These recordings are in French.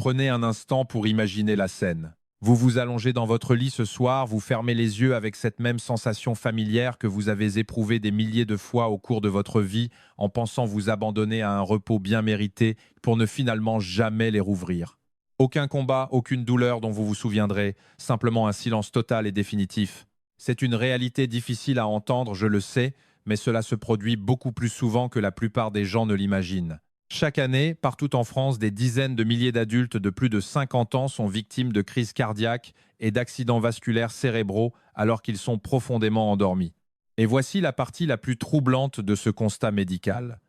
Prenez un instant pour imaginer la scène. Vous vous allongez dans votre lit ce soir, vous fermez les yeux avec cette même sensation familière que vous avez éprouvée des milliers de fois au cours de votre vie en pensant vous abandonner à un repos bien mérité pour ne finalement jamais les rouvrir. Aucun combat, aucune douleur dont vous vous souviendrez, simplement un silence total et définitif. C'est une réalité difficile à entendre, je le sais, mais cela se produit beaucoup plus souvent que la plupart des gens ne l'imaginent. Chaque année, partout en France, des dizaines de milliers d'adultes de plus de 50 ans sont victimes de crises cardiaques et d'accidents vasculaires cérébraux alors qu'ils sont profondément endormis. Et voici la partie la plus troublante de ce constat médical.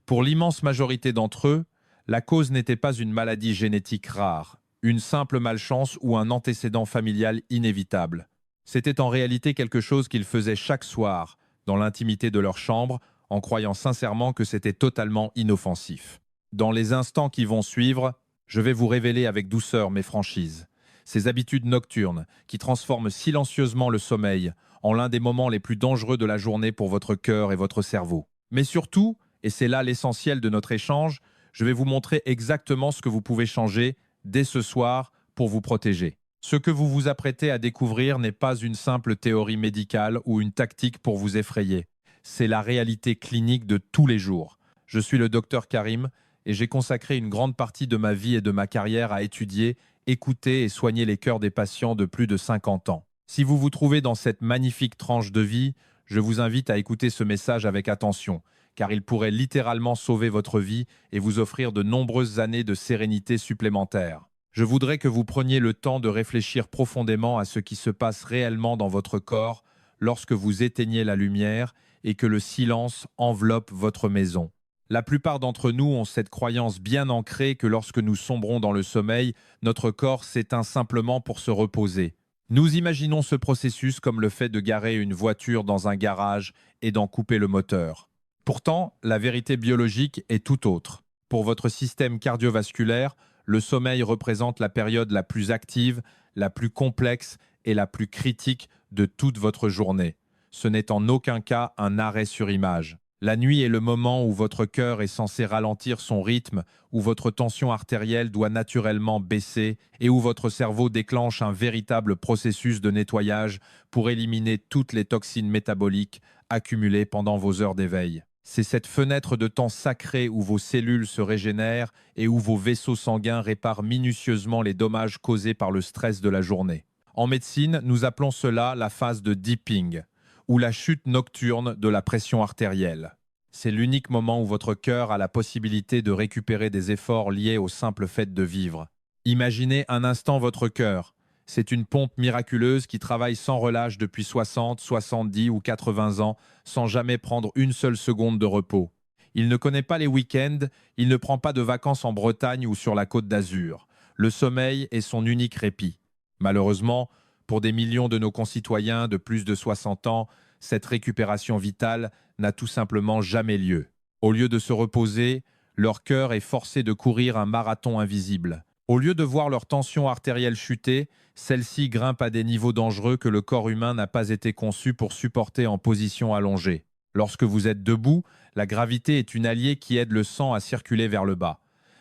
Pour l'immense majorité d'entre eux, la cause n'était pas une maladie génétique rare, une simple malchance ou un antécédent familial inévitable. C'était en réalité quelque chose qu'ils faisaient chaque soir, dans l'intimité de leur chambre, en croyant sincèrement que c'était totalement inoffensif. Dans les instants qui vont suivre, je vais vous révéler avec douceur mes franchises. Ces habitudes nocturnes qui transforment silencieusement le sommeil en l'un des moments les plus dangereux de la journée pour votre cœur et votre cerveau. Mais surtout, et c'est là l'essentiel de notre échange, je vais vous montrer exactement ce que vous pouvez changer dès ce soir pour vous protéger. Ce que vous vous apprêtez à découvrir n'est pas une simple théorie médicale ou une tactique pour vous effrayer. C'est la réalité clinique de tous les jours. Je suis le docteur Karim et j'ai consacré une grande partie de ma vie et de ma carrière à étudier, écouter et soigner les cœurs des patients de plus de 50 ans. Si vous vous trouvez dans cette magnifique tranche de vie, je vous invite à écouter ce message avec attention, car il pourrait littéralement sauver votre vie et vous offrir de nombreuses années de sérénité supplémentaires. Je voudrais que vous preniez le temps de réfléchir profondément à ce qui se passe réellement dans votre corps lorsque vous éteignez la lumière et que le silence enveloppe votre maison. La plupart d'entre nous ont cette croyance bien ancrée que lorsque nous sombrons dans le sommeil, notre corps s'éteint simplement pour se reposer. Nous imaginons ce processus comme le fait de garer une voiture dans un garage et d'en couper le moteur. Pourtant, la vérité biologique est tout autre. Pour votre système cardiovasculaire, le sommeil représente la période la plus active, la plus complexe et la plus critique de toute votre journée. Ce n'est en aucun cas un arrêt sur image. La nuit est le moment où votre cœur est censé ralentir son rythme, où votre tension artérielle doit naturellement baisser et où votre cerveau déclenche un véritable processus de nettoyage pour éliminer toutes les toxines métaboliques accumulées pendant vos heures d'éveil. C'est cette fenêtre de temps sacré où vos cellules se régénèrent et où vos vaisseaux sanguins réparent minutieusement les dommages causés par le stress de la journée. En médecine, nous appelons cela la phase de dipping, ou la chute nocturne de la pression artérielle. C'est l'unique moment où votre cœur a la possibilité de récupérer des efforts liés au simple fait de vivre. Imaginez un instant votre cœur. C'est une pompe miraculeuse qui travaille sans relâche depuis 60, 70 ou 80 ans, sans jamais prendre une seule seconde de repos. Il ne connaît pas les week-ends, il ne prend pas de vacances en Bretagne ou sur la Côte d'Azur. Le sommeil est son unique répit. Malheureusement, pour des millions de nos concitoyens de plus de 60 ans, cette récupération vitale n'a tout simplement jamais lieu. Au lieu de se reposer, leur cœur est forcé de courir un marathon invisible. Au lieu de voir leur tension artérielle chuter, celle-ci grimpe à des niveaux dangereux que le corps humain n'a pas été conçu pour supporter en position allongée. Lorsque vous êtes debout, la gravité est une alliée qui aide le sang à circuler vers le bas.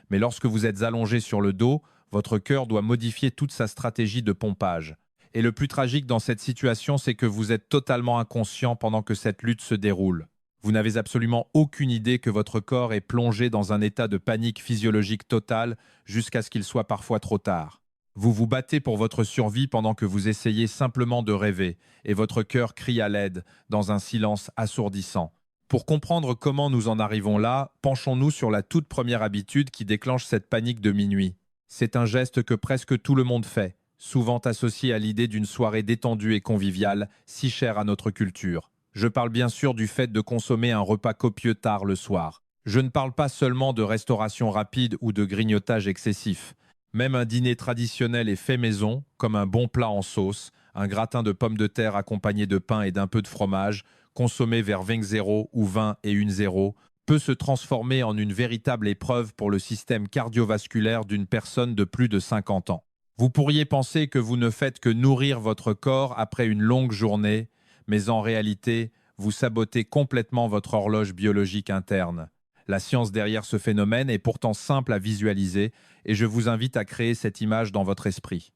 Mais lorsque vous êtes allongé sur le dos, votre cœur doit modifier toute sa stratégie de pompage. Et le plus tragique dans cette situation, c'est que vous êtes totalement inconscient pendant que cette lutte se déroule. Vous n'avez absolument aucune idée que votre corps est plongé dans un état de panique physiologique totale jusqu'à ce qu'il soit parfois trop tard. Vous vous battez pour votre survie pendant que vous essayez simplement de rêver et votre cœur crie à l'aide dans un silence assourdissant. Pour comprendre comment nous en arrivons là, penchons-nous sur la toute première habitude qui déclenche cette panique de minuit. C'est un geste que presque tout le monde fait, souvent associé à l'idée d'une soirée détendue et conviviale, si chère à notre culture. Je parle bien sûr du fait de consommer un repas copieux tard le soir. Je ne parle pas seulement de restauration rapide ou de grignotage excessif. Même un dîner traditionnel et fait maison, comme un bon plat en sauce, un gratin de pommes de terre accompagné de pain et d'un peu de fromage, consommé vers 20 ou 20 et 1, peut se transformer en une véritable épreuve pour le système cardiovasculaire d'une personne de plus de 50 ans. Vous pourriez penser que vous ne faites que nourrir votre corps après une longue journée, mais en réalité, vous sabotez complètement votre horloge biologique interne. La science derrière ce phénomène est pourtant simple à visualiser et je vous invite à créer cette image dans votre esprit.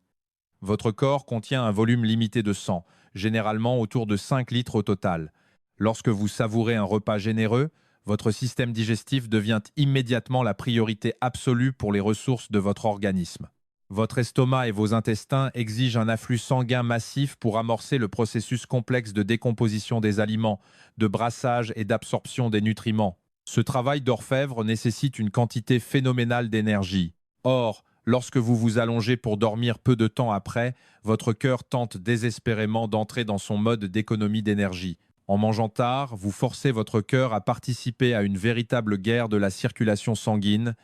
Votre corps contient un volume limité de sang, généralement autour de 5 litres au total. Lorsque vous savourez un repas généreux, votre système digestif devient immédiatement la priorité absolue pour les ressources de votre organisme. Votre estomac et vos intestins exigent un afflux sanguin massif pour amorcer le processus complexe de décomposition des aliments, de brassage et d'absorption des nutriments. Ce travail d'orfèvre nécessite une quantité phénoménale d'énergie. Or, lorsque vous vous allongez pour dormir peu de temps après, votre cœur tente désespérément d'entrer dans son mode d'économie d'énergie. En mangeant tard, vous forcez votre cœur à participer à une véritable guerre de la circulation sanguine.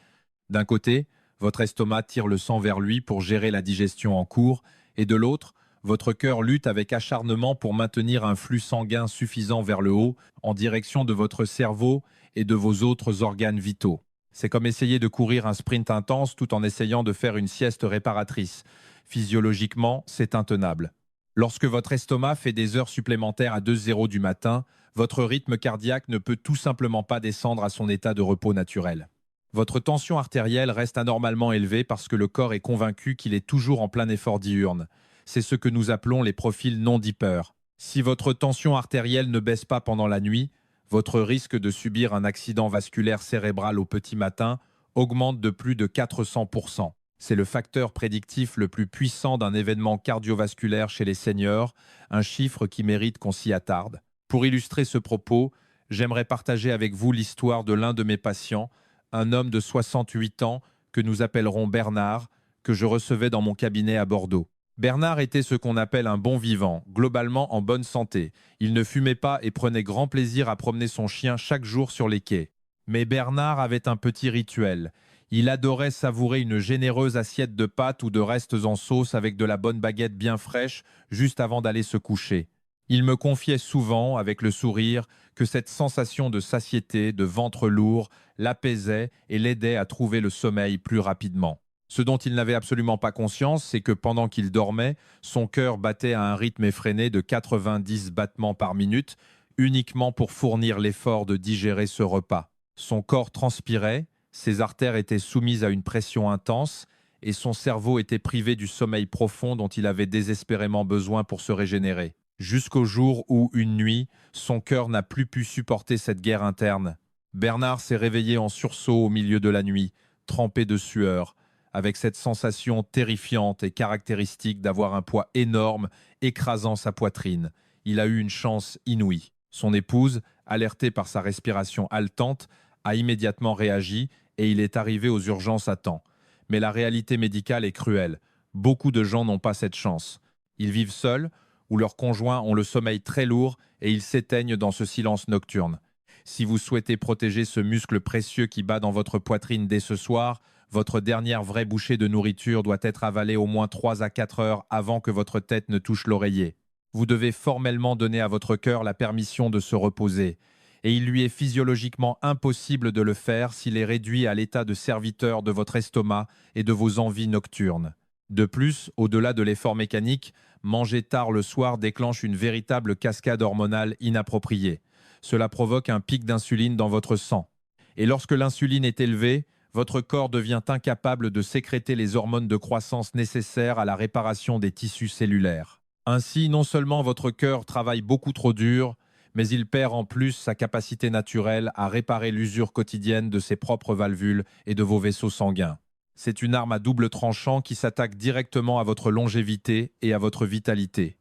D'un côté, votre estomac tire le sang vers lui pour gérer la digestion en cours, et de l'autre, votre cœur lutte avec acharnement pour maintenir un flux sanguin suffisant vers le haut, en direction de votre cerveau et de vos autres organes vitaux. C'est comme essayer de courir un sprint intense tout en essayant de faire une sieste réparatrice. Physiologiquement, c'est intenable. Lorsque votre estomac fait des heures supplémentaires à 2h du matin, votre rythme cardiaque ne peut tout simplement pas descendre à son état de repos naturel. Votre tension artérielle reste anormalement élevée parce que le corps est convaincu qu'il est toujours en plein effort diurne. C'est ce que nous appelons les profils non dippers. Si votre tension artérielle ne baisse pas pendant la nuit, votre risque de subir un accident vasculaire cérébral au petit matin augmente de plus de 400%. C'est le facteur prédictif le plus puissant d'un événement cardiovasculaire chez les seniors, un chiffre qui mérite qu'on s'y attarde. Pour illustrer ce propos, j'aimerais partager avec vous l'histoire de l'un de mes patients, un homme de 68 ans que nous appellerons Bernard, que je recevais dans mon cabinet à Bordeaux. Bernard était ce qu'on appelle un bon vivant, globalement en bonne santé. Il ne fumait pas et prenait grand plaisir à promener son chien chaque jour sur les quais. Mais Bernard avait un petit rituel. Il adorait savourer une généreuse assiette de pâtes ou de restes en sauce avec de la bonne baguette bien fraîche juste avant d'aller se coucher. Il me confiait souvent, avec le sourire, que cette sensation de satiété, de ventre lourd, l'apaisait et l'aidait à trouver le sommeil plus rapidement. Ce dont il n'avait absolument pas conscience, c'est que pendant qu'il dormait, son cœur battait à un rythme effréné de 90 battements par minute, uniquement pour fournir l'effort de digérer ce repas. Son corps transpirait, ses artères étaient soumises à une pression intense, et son cerveau était privé du sommeil profond dont il avait désespérément besoin pour se régénérer. Jusqu'au jour où, une nuit, son cœur n'a plus pu supporter cette guerre interne. Bernard s'est réveillé en sursaut au milieu de la nuit, trempé de sueur, avec cette sensation terrifiante et caractéristique d'avoir un poids énorme écrasant sa poitrine. Il a eu une chance inouïe. Son épouse, alertée par sa respiration haletante, a immédiatement réagi et il est arrivé aux urgences à temps. Mais la réalité médicale est cruelle. Beaucoup de gens n'ont pas cette chance. Ils vivent seuls, ou leurs conjoints ont le sommeil très lourd et ils s'éteignent dans ce silence nocturne. Si vous souhaitez protéger ce muscle précieux qui bat dans votre poitrine dès ce soir, votre dernière vraie bouchée de nourriture doit être avalée au moins 3 à 4 heures avant que votre tête ne touche l'oreiller. Vous devez formellement donner à votre cœur la permission de se reposer. Et il lui est physiologiquement impossible de le faire s'il est réduit à l'état de serviteur de votre estomac et de vos envies nocturnes. De plus, au-delà de l'effort mécanique, manger tard le soir déclenche une véritable cascade hormonale inappropriée. Cela provoque un pic d'insuline dans votre sang. Et lorsque l'insuline est élevée, votre corps devient incapable de sécréter les hormones de croissance nécessaires à la réparation des tissus cellulaires. Ainsi, non seulement votre cœur travaille beaucoup trop dur, mais il perd en plus sa capacité naturelle à réparer l'usure quotidienne de ses propres valvules et de vos vaisseaux sanguins. C'est une arme à double tranchant qui s'attaque directement à votre longévité et à votre vitalité.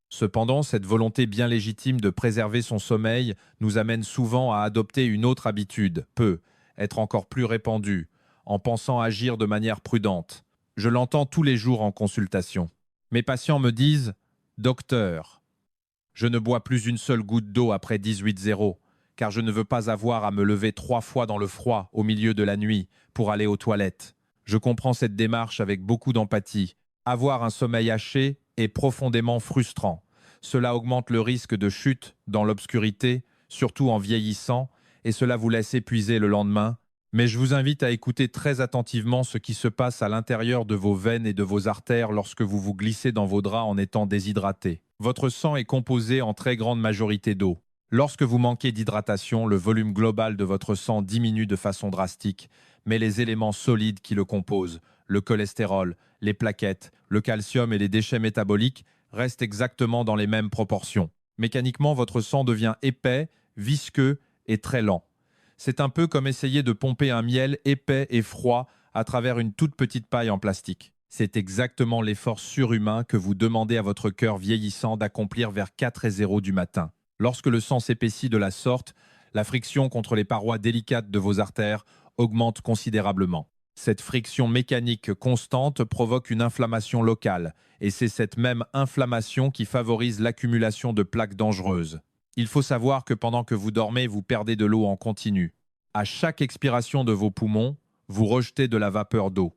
Cependant, cette volonté bien légitime de préserver son sommeil nous amène souvent à adopter une autre habitude, être encore plus répandue, en pensant agir de manière prudente. Je l'entends tous les jours en consultation. Mes patients me disent « Docteur, je ne bois plus une seule goutte d'eau après 18h, car je ne veux pas avoir à me lever 3 fois dans le froid au milieu de la nuit pour aller aux toilettes. » Je comprends cette démarche avec beaucoup d'empathie. Avoir un sommeil haché est profondément frustrant. Cela augmente le risque de chute dans l'obscurité, surtout en vieillissant, et cela vous laisse épuisé le lendemain. Mais je vous invite à écouter très attentivement ce qui se passe à l'intérieur de vos veines et de vos artères lorsque vous vous glissez dans vos draps en étant déshydraté. Votre sang est composé en très grande majorité d'eau. Lorsque vous manquez d'hydratation, le volume global de votre sang diminue de façon drastique, mais les éléments solides qui le composent, le cholestérol, les plaquettes, le calcium et les déchets métaboliques, restent exactement dans les mêmes proportions. Mécaniquement, votre sang devient épais, visqueux et très lent. C'est un peu comme essayer de pomper un miel épais et froid à travers une toute petite paille en plastique. C'est exactement l'effort surhumain que vous demandez à votre cœur vieillissant d'accomplir vers 4 et 0 du matin. Lorsque le sang s'épaissit de la sorte, la friction contre les parois délicates de vos artères augmente considérablement. Cette friction mécanique constante provoque une inflammation locale, et c'est cette même inflammation qui favorise l'accumulation de plaques dangereuses. Il faut savoir que pendant que vous dormez, vous perdez de l'eau en continu. À chaque expiration de vos poumons, vous rejetez de la vapeur d'eau.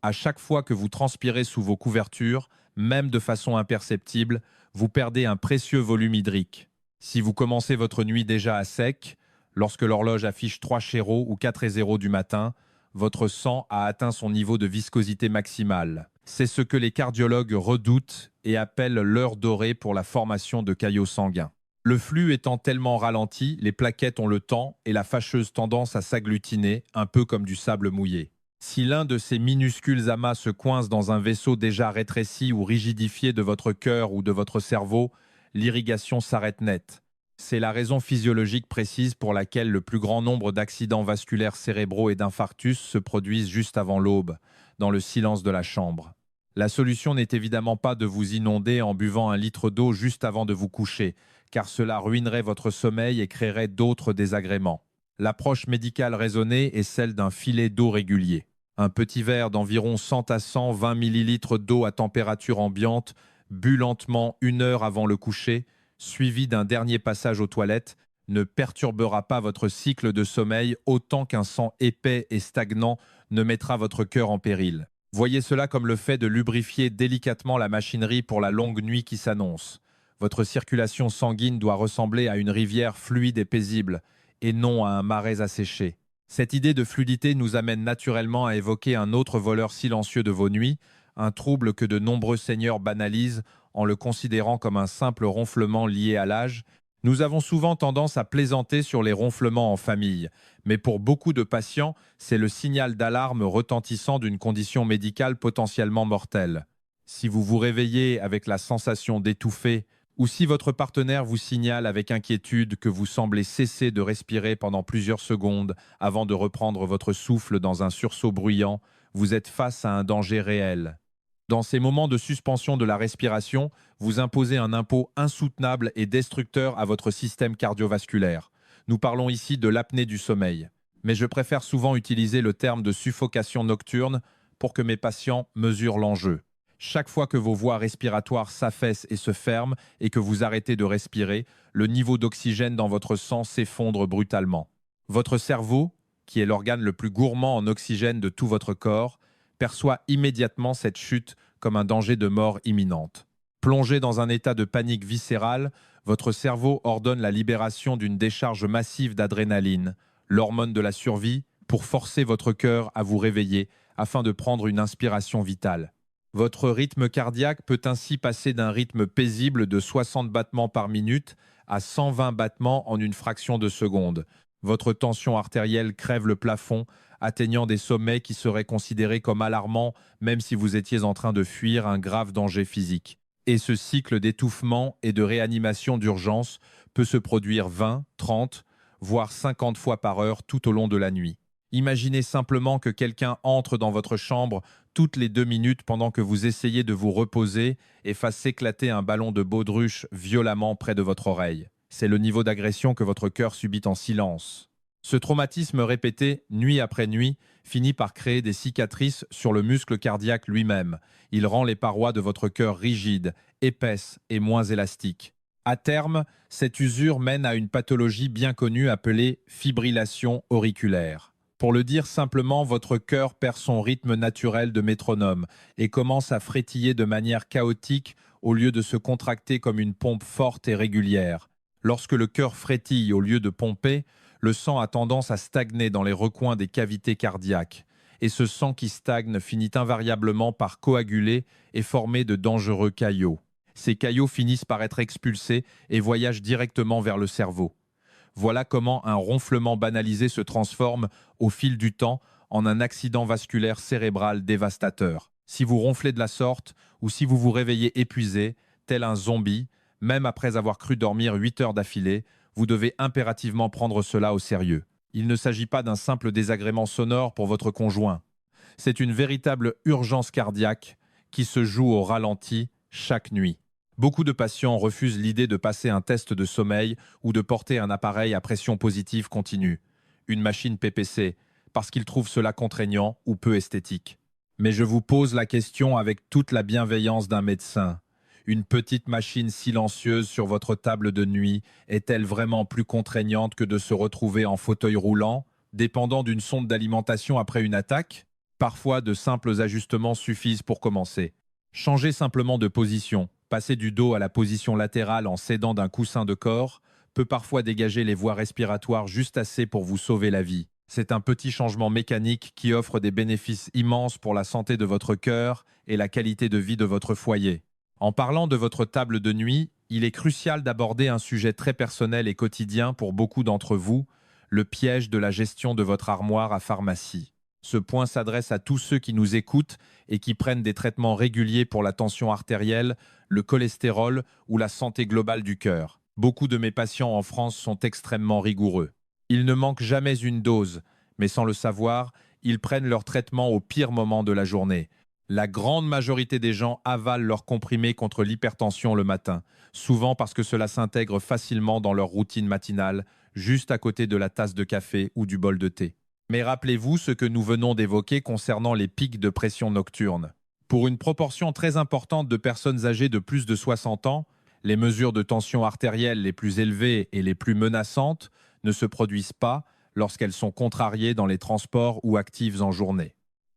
À chaque fois que vous transpirez sous vos couvertures, même de façon imperceptible, vous perdez un précieux volume hydrique. Si vous commencez votre nuit déjà à sec, lorsque l'horloge affiche 3 chéros ou 4 et 0 du matin, votre sang a atteint son niveau de viscosité maximale. C'est ce que les cardiologues redoutent et appellent l'heure dorée pour la formation de caillots sanguins. Le flux étant tellement ralenti, les plaquettes ont le temps et la fâcheuse tendance à s'agglutiner, un peu comme du sable mouillé. Si l'un de ces minuscules amas se coince dans un vaisseau déjà rétréci ou rigidifié de votre cœur ou de votre cerveau, l'irrigation s'arrête net. C'est la raison physiologique précise pour laquelle le plus grand nombre d'accidents vasculaires cérébraux et d'infarctus se produisent juste avant l'aube, dans le silence de la chambre. La solution n'est évidemment pas de vous inonder en buvant 1 litre d'eau juste avant de vous coucher, car cela ruinerait votre sommeil et créerait d'autres désagréments. L'approche médicale raisonnée est celle d'un filet d'eau régulier. Un petit verre d'environ 100 à 120 ml d'eau à température ambiante, bu lentement 1 heure avant le coucher, suivi d'un dernier passage aux toilettes, ne perturbera pas votre cycle de sommeil autant qu'un sang épais et stagnant ne mettra votre cœur en péril. Voyez cela comme le fait de lubrifier délicatement la machinerie pour la longue nuit qui s'annonce. Votre circulation sanguine doit ressembler à une rivière fluide et paisible, et non à un marais asséché. Cette idée de fluidité nous amène naturellement à évoquer un autre voleur silencieux de vos nuits, un trouble que de nombreux seigneurs banalisent en le considérant comme un simple ronflement lié à l'âge. Nous avons souvent tendance à plaisanter sur les ronflements en famille, mais pour beaucoup de patients, c'est le signal d'alarme retentissant d'une condition médicale potentiellement mortelle. Si vous vous réveillez avec la sensation d'étouffer, ou si votre partenaire vous signale avec inquiétude que vous semblez cesser de respirer pendant plusieurs secondes avant de reprendre votre souffle dans un sursaut bruyant, vous êtes face à un danger réel. Dans ces moments de suspension de la respiration, vous imposez un impôt insoutenable et destructeur à votre système cardiovasculaire. Nous parlons ici de l'apnée du sommeil. Mais je préfère souvent utiliser le terme de suffocation nocturne pour que mes patients mesurent l'enjeu. Chaque fois que vos voies respiratoires s'affaissent et se ferment et que vous arrêtez de respirer, le niveau d'oxygène dans votre sang s'effondre brutalement. Votre cerveau, qui est l'organe le plus gourmand en oxygène de tout votre corps, perçoit immédiatement cette chute comme un danger de mort imminente. Plongé dans un état de panique viscérale, votre cerveau ordonne la libération d'une décharge massive d'adrénaline, l'hormone de la survie, pour forcer votre cœur à vous réveiller afin de prendre une inspiration vitale. Votre rythme cardiaque peut ainsi passer d'un rythme paisible de 60 battements par minute à 120 battements en une fraction de seconde. Votre tension artérielle crève le plafond, atteignant des sommets qui seraient considérés comme alarmants même si vous étiez en train de fuir un grave danger physique. Et ce cycle d'étouffement et de réanimation d'urgence peut se produire 20, 30, voire 50 fois par heure tout au long de la nuit. Imaginez simplement que quelqu'un entre dans votre chambre toutes les 2 minutes pendant que vous essayez de vous reposer et fasse éclater un ballon de baudruche violemment près de votre oreille. C'est le niveau d'agression que votre cœur subit en silence. Ce traumatisme répété, nuit après nuit, finit par créer des cicatrices sur le muscle cardiaque lui-même. Il rend les parois de votre cœur rigides, épaisses et moins élastiques. À terme, cette usure mène à une pathologie bien connue appelée fibrillation auriculaire. Pour le dire simplement, votre cœur perd son rythme naturel de métronome et commence à frétiller de manière chaotique au lieu de se contracter comme une pompe forte et régulière. Lorsque le cœur frétille au lieu de pomper, le sang a tendance à stagner dans les recoins des cavités cardiaques. Et ce sang qui stagne finit invariablement par coaguler et former de dangereux caillots. Ces caillots finissent par être expulsés et voyagent directement vers le cerveau. Voilà comment un ronflement banalisé se transforme au fil du temps en un accident vasculaire cérébral dévastateur. Si vous ronflez de la sorte ou si vous vous réveillez épuisé, tel un zombie, même après avoir cru dormir 8 heures d'affilée, vous devez impérativement prendre cela au sérieux. Il ne s'agit pas d'un simple désagrément sonore pour votre conjoint. C'est une véritable urgence cardiaque qui se joue au ralenti chaque nuit. Beaucoup de patients refusent l'idée de passer un test de sommeil ou de porter un appareil à pression positive continue, une machine PPC, parce qu'ils trouvent cela contraignant ou peu esthétique. Mais je vous pose la question avec toute la bienveillance d'un médecin. Une petite machine silencieuse sur votre table de nuit est-elle vraiment plus contraignante que de se retrouver en fauteuil roulant, dépendant d'une sonde d'alimentation après une attaque? Parfois, de simples ajustements suffisent pour commencer. Changez simplement de position, passer du dos à la position latérale en s'aidant d'un coussin de corps, peut parfois dégager les voies respiratoires juste assez pour vous sauver la vie. C'est un petit changement mécanique qui offre des bénéfices immenses pour la santé de votre cœur et la qualité de vie de votre foyer. En parlant de votre table de nuit, il est crucial d'aborder un sujet très personnel et quotidien pour beaucoup d'entre vous, le piège de la gestion de votre armoire à pharmacie. Ce point s'adresse à tous ceux qui nous écoutent et qui prennent des traitements réguliers pour la tension artérielle, le cholestérol ou la santé globale du cœur. Beaucoup de mes patients en France sont extrêmement rigoureux. Ils ne manquent jamais une dose, mais sans le savoir, ils prennent leur traitement au pire moment de la journée. La grande majorité des gens avalent leurs comprimés contre l'hypertension le matin, souvent parce que cela s'intègre facilement dans leur routine matinale, juste à côté de la tasse de café ou du bol de thé. Mais rappelez-vous ce que nous venons d'évoquer concernant les pics de pression nocturne. Pour une proportion très importante de personnes âgées de plus de 60 ans, les mesures de tension artérielle les plus élevées et les plus menaçantes ne se produisent pas lorsqu'elles sont contrariées dans les transports ou actives en journée.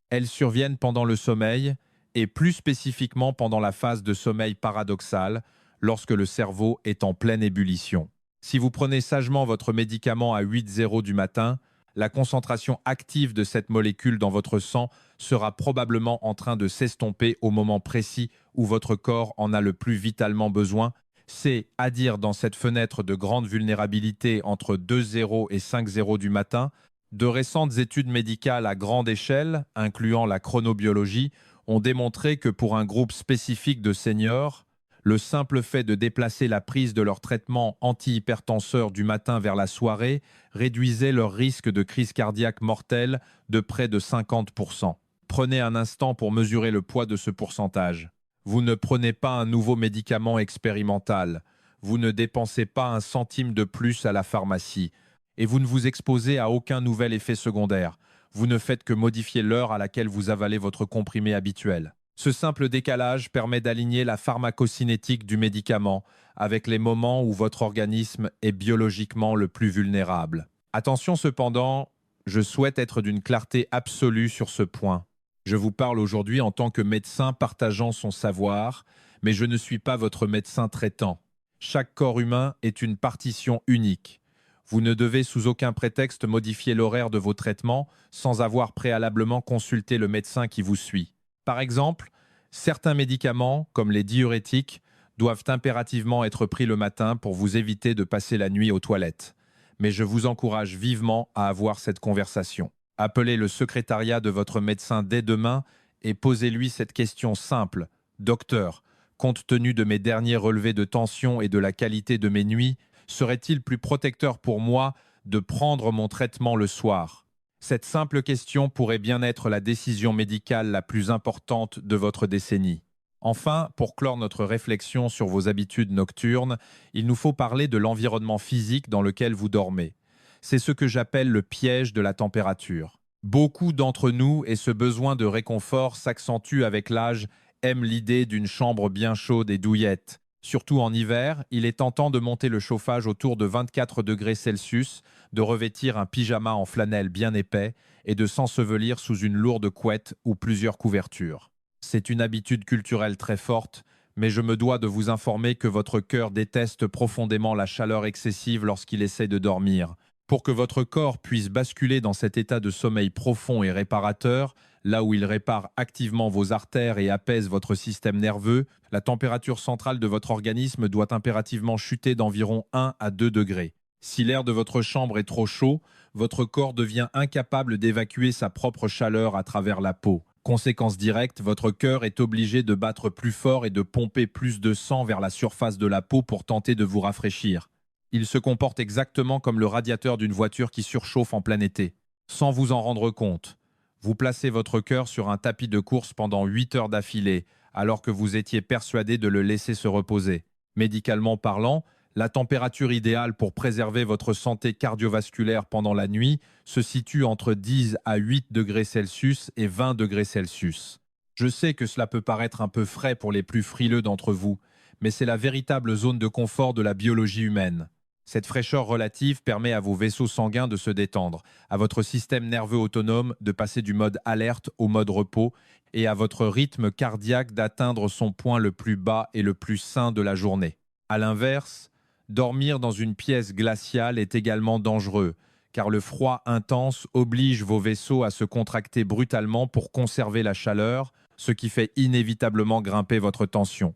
Elles surviennent pendant le sommeil et plus spécifiquement pendant la phase de sommeil paradoxal, lorsque le cerveau est en pleine ébullition. Si vous prenez sagement votre médicament à 8h du matin, la concentration active de cette molécule dans votre sang sera probablement en train de s'estomper au moment précis où votre corps en a le plus vitalement besoin. C'est à dire dans cette fenêtre de grande vulnérabilité entre 2h et 5h du matin. De récentes études médicales à grande échelle, incluant la chronobiologie, ont démontré que pour un groupe spécifique de seniors, le simple fait de déplacer la prise de leur traitement antihypertenseur du matin vers la soirée réduisait leur risque de crise cardiaque mortelle de près de 50%. Prenez un instant pour mesurer le poids de ce pourcentage. Vous ne prenez pas un nouveau médicament expérimental. Vous ne dépensez pas un centime de plus à la pharmacie. Et vous ne vous exposez à aucun nouvel effet secondaire. Vous ne faites que modifier l'heure à laquelle vous avalez votre comprimé habituel. Ce simple décalage permet d'aligner la pharmacocinétique du médicament avec les moments où votre organisme est biologiquement le plus vulnérable. Attention cependant, je souhaite être d'une clarté absolue sur ce point. Je vous parle aujourd'hui en tant que médecin partageant son savoir, mais je ne suis pas votre médecin traitant. Chaque corps humain est une partition unique. Vous ne devez sous aucun prétexte modifier l'horaire de vos traitements sans avoir préalablement consulté le médecin qui vous suit. Par exemple, certains médicaments, comme les diurétiques, doivent impérativement être pris le matin pour vous éviter de passer la nuit aux toilettes. Mais je vous encourage vivement à avoir cette conversation. Appelez le secrétariat de votre médecin dès demain et posez-lui cette question simple. Docteur, compte tenu de mes derniers relevés de tension et de la qualité de mes nuits, serait-il plus protecteur pour moi de prendre mon traitement le soir ? Cette simple question pourrait bien être la décision médicale la plus importante de votre décennie. Enfin, pour clore notre réflexion sur vos habitudes nocturnes, il nous faut parler de l'environnement physique dans lequel vous dormez. C'est ce que j'appelle le piège de la température. Beaucoup d'entre nous, et ce besoin de réconfort s'accentue avec l'âge, aiment l'idée d'une chambre bien chaude et douillette. Surtout en hiver, il est tentant de monter le chauffage autour de 24 degrés Celsius, de revêtir un pyjama en flanelle bien épais et de s'ensevelir sous une lourde couette ou plusieurs couvertures. C'est une habitude culturelle très forte, mais je me dois de vous informer que votre cœur déteste profondément la chaleur excessive lorsqu'il essaie de dormir. Pour que votre corps puisse basculer dans cet état de sommeil profond et réparateur, là où il répare activement vos artères et apaise votre système nerveux, la température centrale de votre organisme doit impérativement chuter d'environ 1 à 2 degrés. Si l'air de votre chambre est trop chaud, votre corps devient incapable d'évacuer sa propre chaleur à travers la peau. Conséquence directe, votre cœur est obligé de battre plus fort et de pomper plus de sang vers la surface de la peau pour tenter de vous rafraîchir. Il se comporte exactement comme le radiateur d'une voiture qui surchauffe en plein été. Sans vous en rendre compte, vous placez votre cœur sur un tapis de course pendant 8 heures d'affilée, alors que vous étiez persuadé de le laisser se reposer. Médicalement parlant, la température idéale pour préserver votre santé cardiovasculaire pendant la nuit se situe entre 10 à 8 degrés Celsius et 20 degrés Celsius. Je sais que cela peut paraître un peu frais pour les plus frileux d'entre vous, mais c'est la véritable zone de confort de la biologie humaine. Cette fraîcheur relative permet à vos vaisseaux sanguins de se détendre, à votre système nerveux autonome de passer du mode alerte au mode repos et à votre rythme cardiaque d'atteindre son point le plus bas et le plus sain de la journée. A l'inverse, dormir dans une pièce glaciale est également dangereux, car le froid intense oblige vos vaisseaux à se contracter brutalement pour conserver la chaleur, ce qui fait inévitablement grimper votre tension.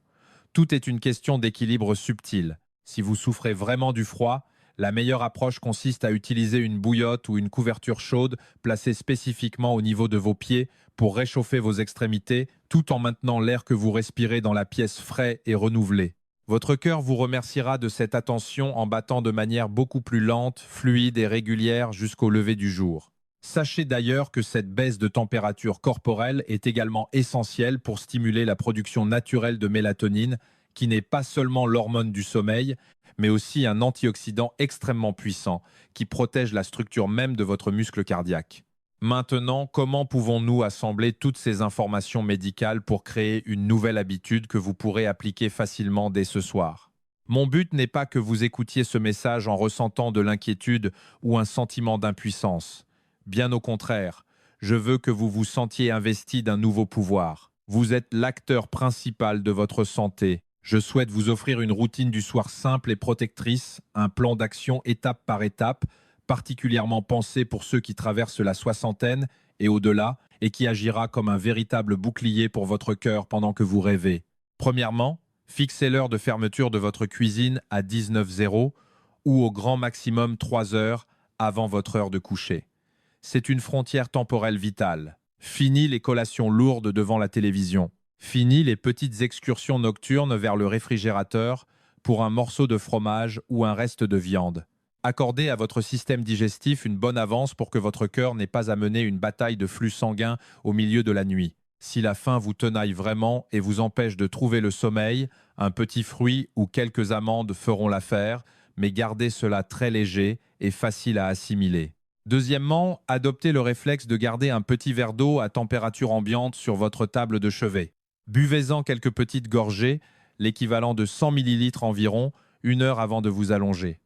Tout est une question d'équilibre subtil. Si vous souffrez vraiment du froid, la meilleure approche consiste à utiliser une bouillotte ou une couverture chaude placée spécifiquement au niveau de vos pieds pour réchauffer vos extrémités, tout en maintenant l'air que vous respirez dans la pièce frais et renouvelé. Votre cœur vous remerciera de cette attention en battant de manière beaucoup plus lente, fluide et régulière jusqu'au lever du jour. Sachez d'ailleurs que cette baisse de température corporelle est également essentielle pour stimuler la production naturelle de mélatonine, qui n'est pas seulement l'hormone du sommeil, mais aussi un antioxydant extrêmement puissant qui protège la structure même de votre muscle cardiaque. Maintenant, comment pouvons-nous assembler toutes ces informations médicales pour créer une nouvelle habitude que vous pourrez appliquer facilement dès ce soir? Mon but n'est pas que vous écoutiez ce message en ressentant de l'inquiétude ou un sentiment d'impuissance. Bien au contraire, je veux que vous vous sentiez investi d'un nouveau pouvoir. Vous êtes l'acteur principal de votre santé. Je souhaite vous offrir une routine du soir simple et protectrice, un plan d'action étape par étape, particulièrement pensé pour ceux qui traversent la soixantaine et au-delà, et qui agira comme un véritable bouclier pour votre cœur pendant que vous rêvez. Premièrement, fixez l'heure de fermeture de votre cuisine à 19h ou au grand maximum 3 heures avant votre heure de coucher. C'est une frontière temporelle vitale. Fini les collations lourdes devant la télévision. Fini les petites excursions nocturnes vers le réfrigérateur pour un morceau de fromage ou un reste de viande. Accordez à votre système digestif une bonne avance pour que votre cœur n'ait pas à mener une bataille de flux sanguin au milieu de la nuit. Si la faim vous tenaille vraiment et vous empêche de trouver le sommeil, un petit fruit ou quelques amandes feront l'affaire, mais gardez cela très léger et facile à assimiler. Deuxièmement, adoptez le réflexe de garder un petit verre d'eau à température ambiante sur votre table de chevet. Buvez-en quelques petites gorgées, l'équivalent de 100 ml environ, 1 heure avant de vous allonger.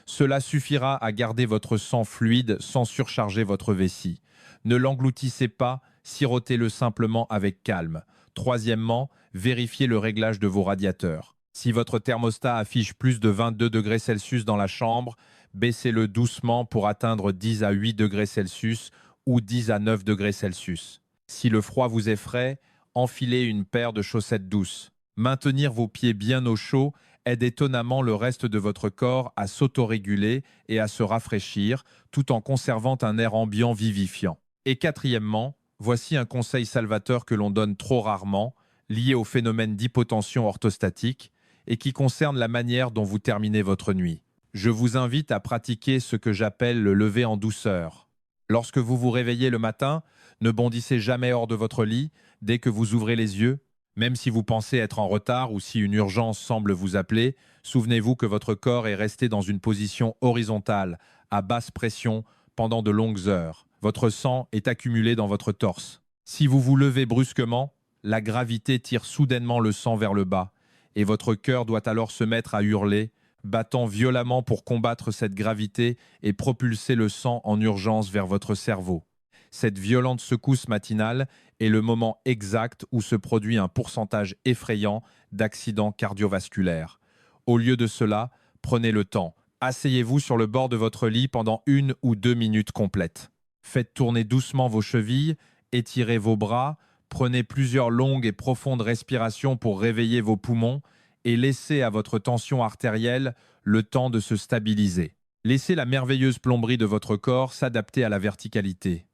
Cela suffira à garder votre sang fluide sans surcharger votre vessie. Ne l'engloutissez pas, sirotez-le simplement avec calme. Troisièmement, vérifiez le réglage de vos radiateurs. Si votre thermostat affiche plus de 22 degrés Celsius dans la chambre, baissez-le doucement pour atteindre 10 à 8 degrés Celsius ou 10 à 9 degrés Celsius. Si le froid vous effraie, enfilez une paire de chaussettes douces. Maintenir vos pieds bien au chaud aide étonnamment le reste de votre corps à s'autoréguler et à se rafraîchir, tout en conservant un air ambiant vivifiant. Et quatrièmement, voici un conseil salvateur que l'on donne trop rarement, lié au phénomène d'hypotension orthostatique, et qui concerne la manière dont vous terminez votre nuit. Je vous invite à pratiquer ce que j'appelle le lever en douceur. Lorsque vous vous réveillez le matin, ne bondissez jamais hors de votre lit dès que vous ouvrez les yeux. Même si vous pensez être en retard ou si une urgence semble vous appeler, souvenez-vous que votre corps est resté dans une position horizontale, à basse pression, pendant de longues heures. Votre sang est accumulé dans votre torse. Si vous vous levez brusquement, la gravité tire soudainement le sang vers le bas, et votre cœur doit alors se mettre à hurler, battant violemment pour combattre cette gravité et propulser le sang en urgence vers votre cerveau. Cette violente secousse matinale est le moment exact où se produit un pourcentage effrayant d'accidents cardiovasculaires. Au lieu de cela, prenez le temps. Asseyez-vous sur le bord de votre lit pendant 1 ou 2 minutes complètes. Faites tourner doucement vos chevilles étirez vos bras, prenez plusieurs longues et profondes respirations pour réveiller vos poumons et laissez à votre tension artérielle le temps de se stabiliser. Laissez la merveilleuse plomberie de votre corps s'adapter à la verticalité.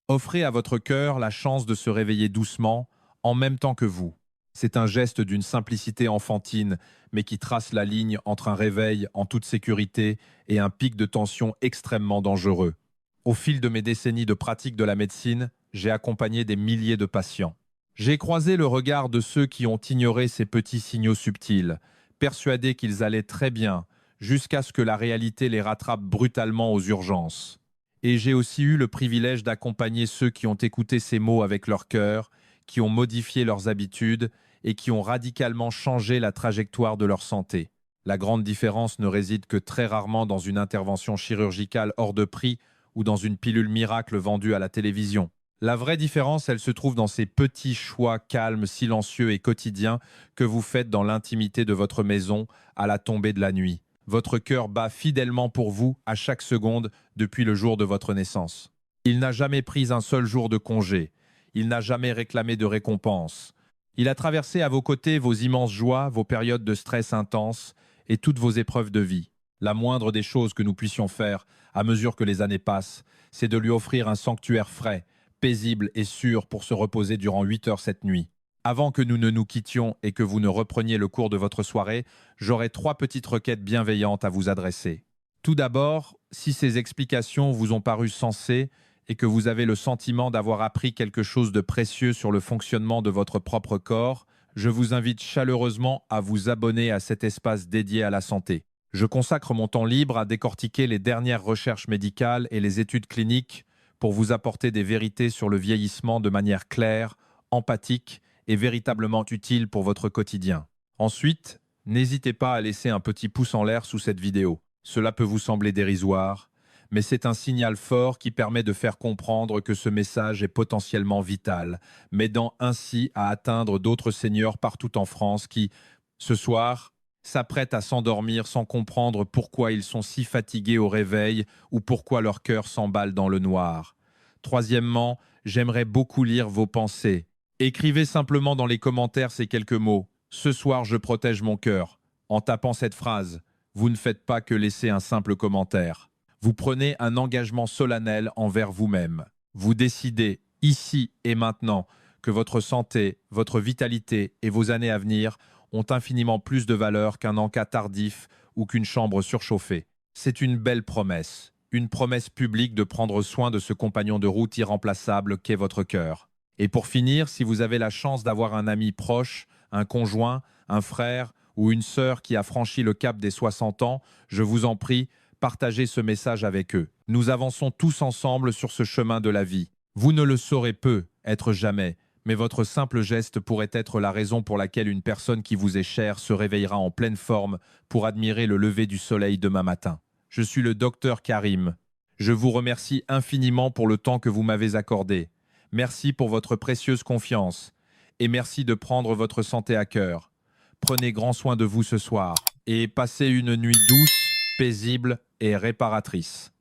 Offrez à votre cœur la chance de se réveiller doucement, en même temps que vous. C'est un geste d'une simplicité enfantine, mais qui trace la ligne entre un réveil en toute sécurité et un pic de tension extrêmement dangereux. Au fil de mes décennies de pratique de la médecine, j'ai accompagné des milliers de patients. J'ai croisé le regard de ceux qui ont ignoré ces petits signaux subtils, persuadés qu'ils allaient très bien, jusqu'à ce que la réalité les rattrape brutalement aux urgences. Et j'ai aussi eu le privilège d'accompagner ceux qui ont écouté ces mots avec leur cœur, qui ont modifié leurs habitudes et qui ont radicalement changé la trajectoire de leur santé. La grande différence ne réside que très rarement dans une intervention chirurgicale hors de prix ou dans une pilule miracle vendue à la télévision. La vraie différence, elle se trouve dans ces petits choix calmes, silencieux et quotidiens que vous faites dans l'intimité de votre maison à la tombée de la nuit. Votre cœur bat fidèlement pour vous à chaque seconde depuis le jour de votre naissance. Il n'a jamais pris un seul jour de congé. Il n'a jamais réclamé de récompense. Il a traversé à vos côtés vos immenses joies, vos périodes de stress intense et toutes vos épreuves de vie. La moindre des choses que nous puissions faire, à mesure que les années passent, c'est de lui offrir un sanctuaire frais, paisible et sûr pour se reposer durant 8 heures cette nuit. Avant que nous ne nous quittions et que vous ne repreniez le cours de votre soirée, j'aurai 3 petites requêtes bienveillantes à vous adresser. Tout d'abord, si ces explications vous ont paru sensées et que vous avez le sentiment d'avoir appris quelque chose de précieux sur le fonctionnement de votre propre corps, je vous invite chaleureusement à vous abonner à cet espace dédié à la santé. Je consacre mon temps libre à décortiquer les dernières recherches médicales et les études cliniques pour vous apporter des vérités sur le vieillissement de manière claire, empathique et véritablement utile pour votre quotidien. Ensuite, n'hésitez pas à laisser un petit pouce en l'air sous cette vidéo. Cela peut vous sembler dérisoire, mais c'est un signal fort qui permet de faire comprendre que ce message est potentiellement vital, m'aidant ainsi à atteindre d'autres seniors partout en France qui, ce soir, s'apprêtent à s'endormir sans comprendre pourquoi ils sont si fatigués au réveil ou pourquoi leur cœur s'emballe dans le noir. Troisièmement, j'aimerais beaucoup lire vos pensées. Écrivez simplement dans les commentaires ces quelques mots. Ce soir, je protège mon cœur. En tapant cette phrase, vous ne faites pas que laisser un simple commentaire. Vous prenez un engagement solennel envers vous-même. Vous décidez, ici et maintenant, que votre santé, votre vitalité et vos années à venir ont infiniment plus de valeur qu'un encas tardif ou qu'une chambre surchauffée. C'est une belle promesse, une promesse publique de prendre soin de ce compagnon de route irremplaçable qu'est votre cœur. Et pour finir, si vous avez la chance d'avoir un ami proche, un conjoint, un frère ou une sœur qui a franchi le cap des 60 ans, je vous en prie, partagez ce message avec eux. Nous avançons tous ensemble sur ce chemin de la vie. Vous ne le saurez peu, être jamais, mais votre simple geste pourrait être la raison pour laquelle une personne qui vous est chère se réveillera en pleine forme pour admirer le lever du soleil demain matin. Je suis le docteur Karim. Je vous remercie infiniment pour le temps que vous m'avez accordé. Merci pour votre précieuse confiance et merci de prendre votre santé à cœur. Prenez grand soin de vous ce soir et passez une nuit douce, paisible et réparatrice.